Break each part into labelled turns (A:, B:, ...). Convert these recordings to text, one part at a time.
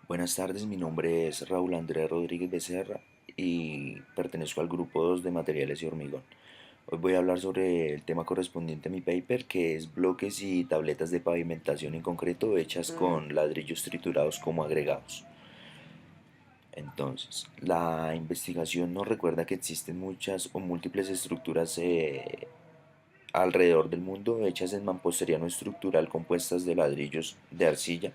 A: Buenas tardes, mi nombre es Raúl Andrés Rodríguez Becerra y pertenezco al grupo 2 de materiales y hormigón. Hoy voy a hablar sobre el tema correspondiente a mi paper, que es bloques y tabletas de pavimentación en concreto hechas con ladrillos triturados como agregados. Entonces, la investigación nos recuerda que existen muchas o múltiples estructuras alrededor del mundo hechas en mampostería no estructural compuestas de ladrillos de arcilla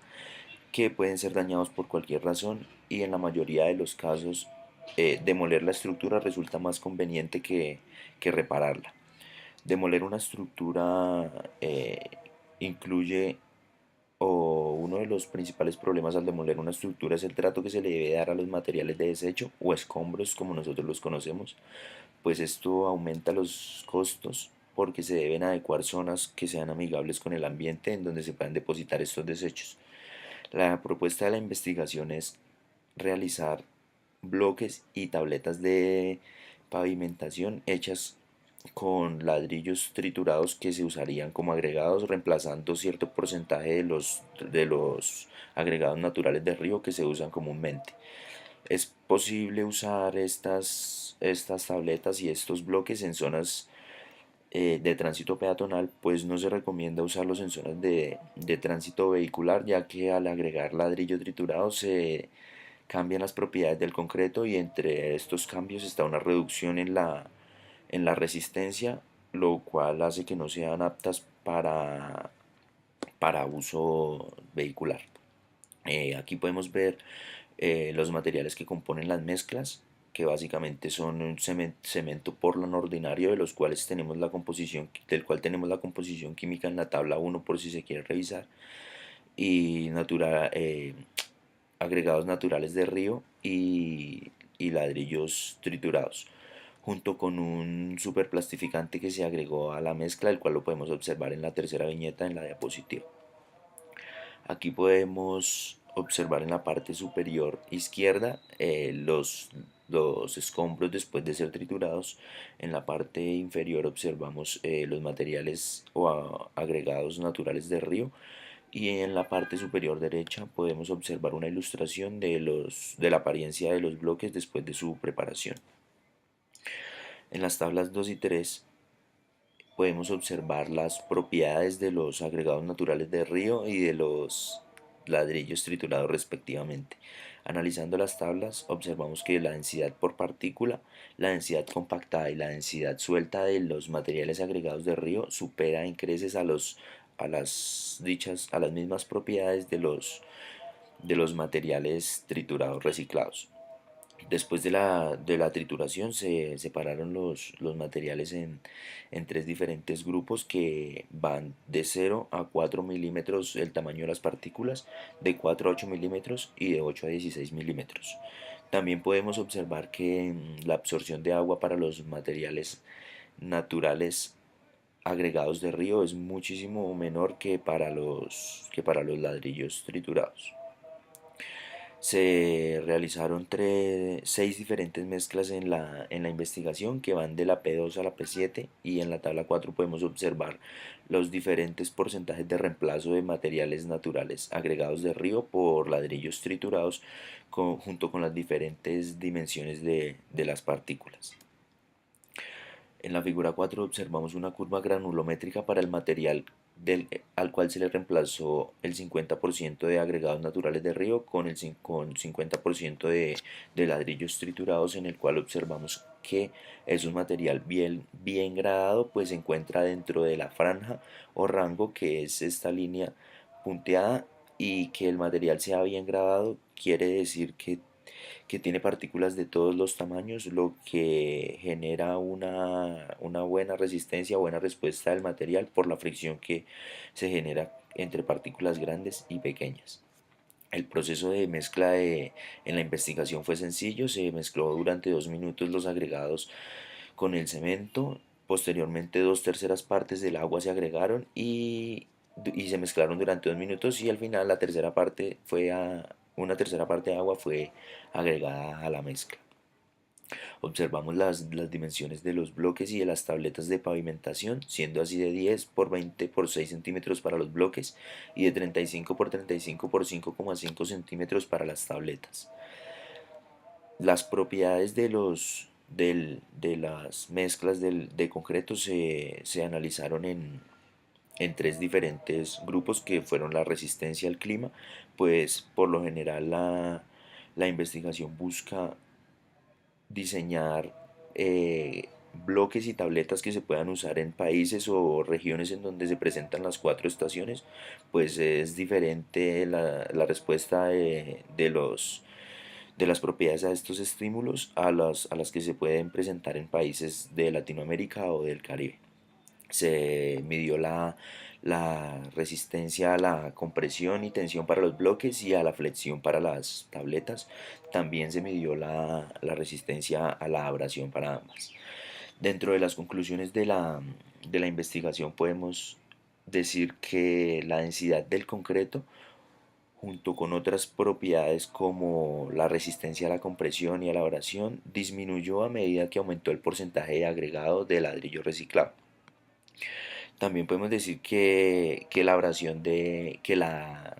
A: que pueden ser dañados por cualquier razón y en la mayoría de los casos demoler la estructura resulta más conveniente que repararla. Demoler una estructura incluye o uno de los principales problemas al demoler una estructura es el trato que se le debe dar a los materiales de desecho o escombros como nosotros los conocemos, pues esto aumenta los costos porque se deben adecuar zonas que sean amigables con el ambiente en donde se puedan depositar estos desechos. La propuesta de la investigación es realizar bloques y tabletas de pavimentación hechas con ladrillos triturados que se usarían como agregados, reemplazando cierto porcentaje de los agregados naturales de río que se usan comúnmente. Es posible usar estas tabletas y estos bloques en zonas de tránsito peatonal, pues no se recomienda usarlos en zonas de tránsito vehicular, ya que al agregar ladrillo triturado se cambian las propiedades del concreto y entre estos cambios está una reducción en la resistencia, lo cual hace que no sean aptas para uso vehicular. Aquí podemos ver los materiales que componen las mezclas, que básicamente son un cemento Portland ordinario, de los cuales tenemos la composición, del cual tenemos la composición química en la tabla 1 por si se quiere revisar, y agregados naturales de río y ladrillos triturados, junto con un superplastificante que se agregó a la mezcla, el cual lo podemos observar en la tercera viñeta en la diapositiva. Aquí podemos observar en la parte superior izquierda los escombros después de ser triturados. En la parte inferior observamos los materiales o agregados naturales de río. Y en la parte superior derecha podemos observar una ilustración de la apariencia de los bloques después de su preparación. En las tablas 2 y 3 podemos observar las propiedades de los agregados naturales de río y de los ladrillos triturados respectivamente. Analizando las tablas, observamos que la densidad por partícula, la densidad compactada y la densidad suelta de los materiales agregados de río supera en creces a las mismas propiedades de los materiales triturados reciclados. Después de la trituración se separaron los materiales en tres diferentes grupos que van de 0 a 4 milímetros el tamaño de las partículas, de 4 a 8 milímetros y de 8 a 16 milímetros. También podemos observar que la absorción de agua para los materiales naturales agregados de río es muchísimo menor que para los ladrillos triturados. Se realizaron seis diferentes mezclas en la investigación que van de la P2 a la P7 y en la tabla 4 podemos observar los diferentes porcentajes de reemplazo de materiales naturales agregados de río por ladrillos triturados junto con las diferentes dimensiones de las partículas. En la figura 4 observamos una curva granulométrica para el material al cual se le reemplazó el 50% de agregados naturales de río con 50% de ladrillos triturados, en el cual observamos que es un material bien gradado, pues se encuentra dentro de la franja o rango que es esta línea punteada, y que el material sea bien gradado quiere decir que tiene partículas de todos los tamaños, lo que genera una buena resistencia, buena respuesta del material por la fricción que se genera entre partículas grandes y pequeñas. El proceso de mezcla en la investigación fue sencillo, se mezcló durante 2 minutos los agregados con el cemento, posteriormente 2/3 partes del agua se agregaron y se mezclaron durante 2 minutos, y al final una tercera parte de agua fue agregada a la mezcla. Observamos las dimensiones de los bloques y de las tabletas de pavimentación, siendo así de 10 por 20 por 6 centímetros para los bloques y de 35 por 35 por 5,5 centímetros para las tabletas. Las propiedades de las mezclas de concreto se analizaron en tres diferentes grupos que fueron la resistencia al clima, pues por lo general la investigación busca diseñar bloques y tabletas que se puedan usar en países o regiones en donde se presentan las cuatro estaciones, pues es diferente la respuesta de las propiedades a estos estímulos a las que se pueden presentar en países de Latinoamérica o del Caribe. Se midió la resistencia a la compresión y tensión para los bloques y a la flexión para las tabletas. También se midió la resistencia a la abrasión para ambas. Dentro de las conclusiones de la investigación podemos decir que la densidad del concreto, junto con otras propiedades como la resistencia a la compresión y a la abrasión, disminuyó a medida que aumentó el porcentaje de agregado de ladrillo reciclado. También podemos decir que la abrasión que la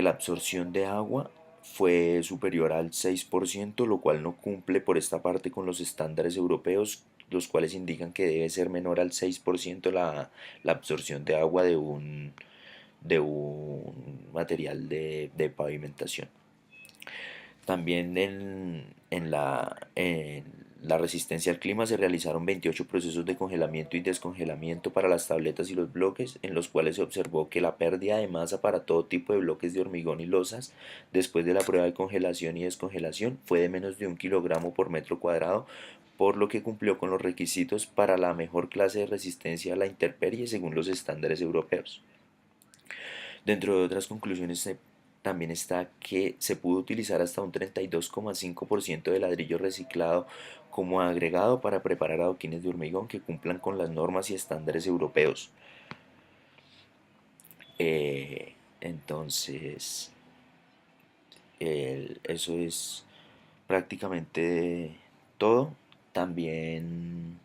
A: absorción de agua fue superior al 6%, lo cual no cumple por esta parte con los estándares europeos, los cuales indican que debe ser menor al 6% la absorción de agua de un material de pavimentación. También en la resistencia al clima se realizaron 28 procesos de congelamiento y descongelamiento para las tabletas y los bloques, en los cuales se observó que la pérdida de masa para todo tipo de bloques de hormigón y losas después de la prueba de congelación y descongelación fue de menos de 1 kilogramo por metro cuadrado, por lo que cumplió con los requisitos para la mejor clase de resistencia a la intemperie según los estándares europeos. Dentro de otras conclusiones también está que se pudo utilizar hasta un 32,5% de ladrillo reciclado como agregado para preparar adoquines de hormigón que cumplan con las normas y estándares europeos. Entonces, eso es prácticamente todo. También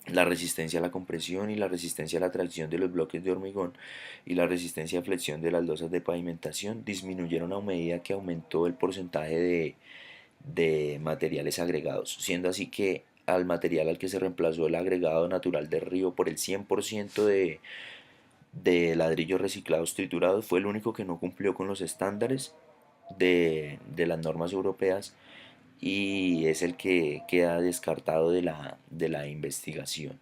A: la resistencia a la compresión y la resistencia a la tracción de los bloques de hormigón y la resistencia a flexión de las losas de pavimentación disminuyeron a medida que aumentó el porcentaje de materiales agregados, siendo así que al material al que se reemplazó el agregado natural de río por el 100% de ladrillos reciclados triturados fue el único que no cumplió con los estándares de las normas europeas y es el que queda descartado de la investigación.